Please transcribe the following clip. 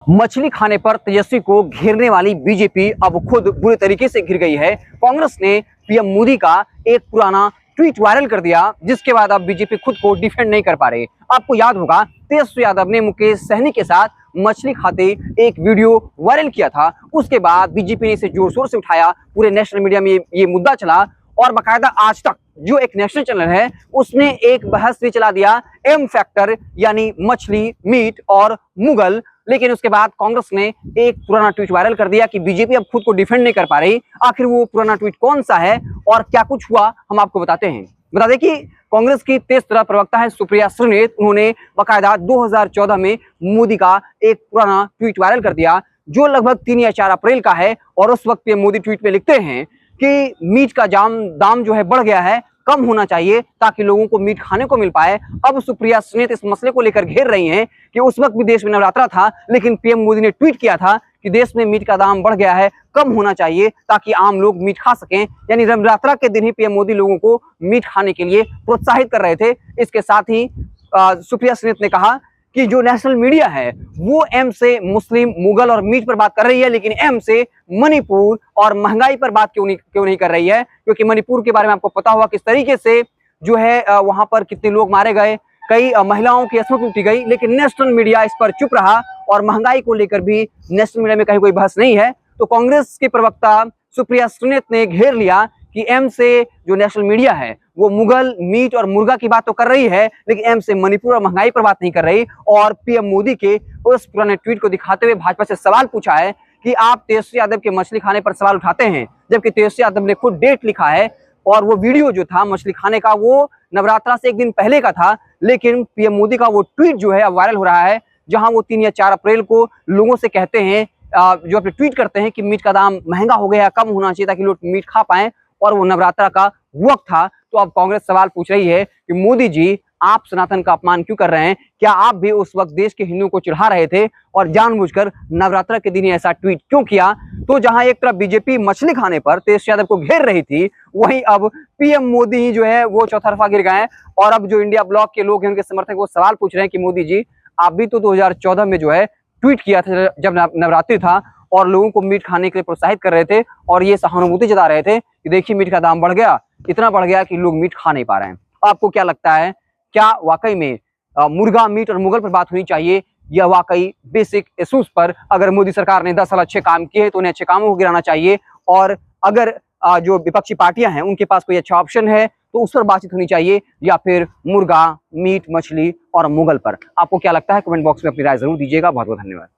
मछली खाने पर तेजस्वी को घेरने वाली बीजेपी अब खुद बुरे तरीके से घिर गई है। कांग्रेस ने पीएम मोदी का एक पुराना ट्वीट वायरल कर दिया, जिसके बाद अब बीजेपी खुद को डिफेंड नहीं कर पा रही। आपको याद होगा, तेजस्वी यादव ने मुकेश सहनी के साथ मछली खाते एक वीडियो वायरल किया था। उसके बाद बीजेपी ने इसे जोर शोर से उठाया, पूरे नेशनल मीडिया में ये मुद्दा चला और बाकायदा आज तक जो एक नेशनल चैनल है उसने एक बहस भी चला दिया, एम फैक्टर यानी मछली, मीट और मुगल। लेकिन उसके बाद कांग्रेस ने एक पुराना ट्वीट वायरल कर दिया कि बीजेपी अब खुद को डिफेंड नहीं कर पा रही। आखिर वो पुराना ट्वीट कौन सा है और क्या कुछ हुआ, हम आपको बताते हैं। बता दें कि कांग्रेस की तेज तरह प्रवक्ता है सुप्रिया श्रीनेत, उन्होंने बाकायदा 2014 में मोदी का एक पुराना ट्वीट वायरल कर दिया, जो लगभग 3 या 4 अप्रैल का है। और उस वक्त मोदी ट्वीट में लिखते हैं कि मीट का दाम जो है बढ़ गया है, कम होना चाहिए ताकि लोगों को मीट खाने को मिल पाए। अब सुप्रिया श्रीनेत इस मसले को लेकर घेर रही हैं कि उस वक्त भी देश में नवरात्रा था, लेकिन पीएम मोदी ने ट्वीट किया था कि देश में मीट का दाम बढ़ गया है, कम होना चाहिए ताकि आम लोग मीट खा सकें। यानी नवरात्रा के दिन ही पीएम मोदी लोगों को मीट खाने के लिए प्रोत्साहित कर रहे थे। इसके साथ ही सुप्रिया श्रीनेत ने कहा कि जो नेशनल मीडिया है वो एम से मुस्लिम, मुगल और मीट पर बात कर रही है, लेकिन एम से मणिपुर और महंगाई पर बात क्यों नहीं कर रही है। क्योंकि मणिपुर के बारे में आपको पता होगा किस तरीके से जो है वहां पर कितने लोग मारे गए, कई महिलाओं की अस्मत उठी गई, लेकिन नेशनल मीडिया इस पर चुप रहा। और महंगाई को लेकर भी नेशनल मीडिया में कहीं कोई बहस नहीं है। तो कांग्रेस के प्रवक्ता सुप्रिया श्रीनेत ने घेर लिया कि एम से जो नेशनल मीडिया है वो मुगल, मीट और मुर्गा की बात तो कर रही है, लेकिन एम से मणिपुर और महंगाई पर बात नहीं कर रही। और पीएम मोदी के उस पुराने ट्वीट को दिखाते हुए भाजपा से सवाल पूछा है कि आप तेजस्वी यादव के मछली खाने पर सवाल उठाते हैं, जबकि तेजस्वी यादव ने खुद डेट लिखा है और वो वीडियो जो था मछली खाने का वो नवरात्रा से एक दिन पहले का था। लेकिन पीएम मोदी का वो ट्वीट जो है अब वायरल हो रहा है, जहां वो 3 या 4 अप्रैल को लोगों से कहते हैं, जो अपने ट्वीट करते हैं कि मीट का दाम महंगा हो गया, कम होना चाहिए ताकि लोग मीट खा पाएं, और वो नवरात्रा का वक्त था। तो अब कांग्रेस सवाल पूछ रही है कि मोदी जी, आप सनातन का अपमान क्यों कर रहे हैं? क्या आप भी उस वक्त देश के हिंदुओं को चिढ़ा रहे थे और जानबूझकर नवरात्रा के दिन ही ऐसा ट्वीट क्यों किया? तो जहां एक तरफ बीजेपी मछली खाने पर तेजस्वी यादव को घेर रही थी, वहीं अब पीएम मोदी ही जो है वो चौतरफा गिर गए हैं। और अब जो इंडिया ब्लॉक के लोग हैं, उनके समर्थक वो सवाल पूछ रहे हैं कि मोदी जी, आप भी तो 2014 में जो है ट्वीट किया था जब नवरात्रि था और लोगों को मीट खाने के लिए प्रोत्साहित कर रहे थे, और ये सहानुभूति जता रहे थे कि देखिए मीट का दाम बढ़ गया, इतना बढ़ गया कि लोग मीट खा नहीं पा रहे हैं। आपको क्या लगता है, क्या वाकई में मुर्गा, मीट और मुगल पर बात होनी चाहिए, या वाकई बेसिक इश्यूज पर अगर मोदी सरकार ने 10 साल अच्छे काम किए तो उन्हें अच्छे कामों को गिराना चाहिए, और अगर जो विपक्षी पार्टियां हैं उनके पास कोई अच्छा ऑप्शन है तो उस पर बातचीत होनी चाहिए, या फिर मुर्गा, मीट, मछली और मुगल पर? आपको क्या लगता है, कमेंट बॉक्स में अपनी राय जरूर दीजिएगा। बहुत बहुत धन्यवाद।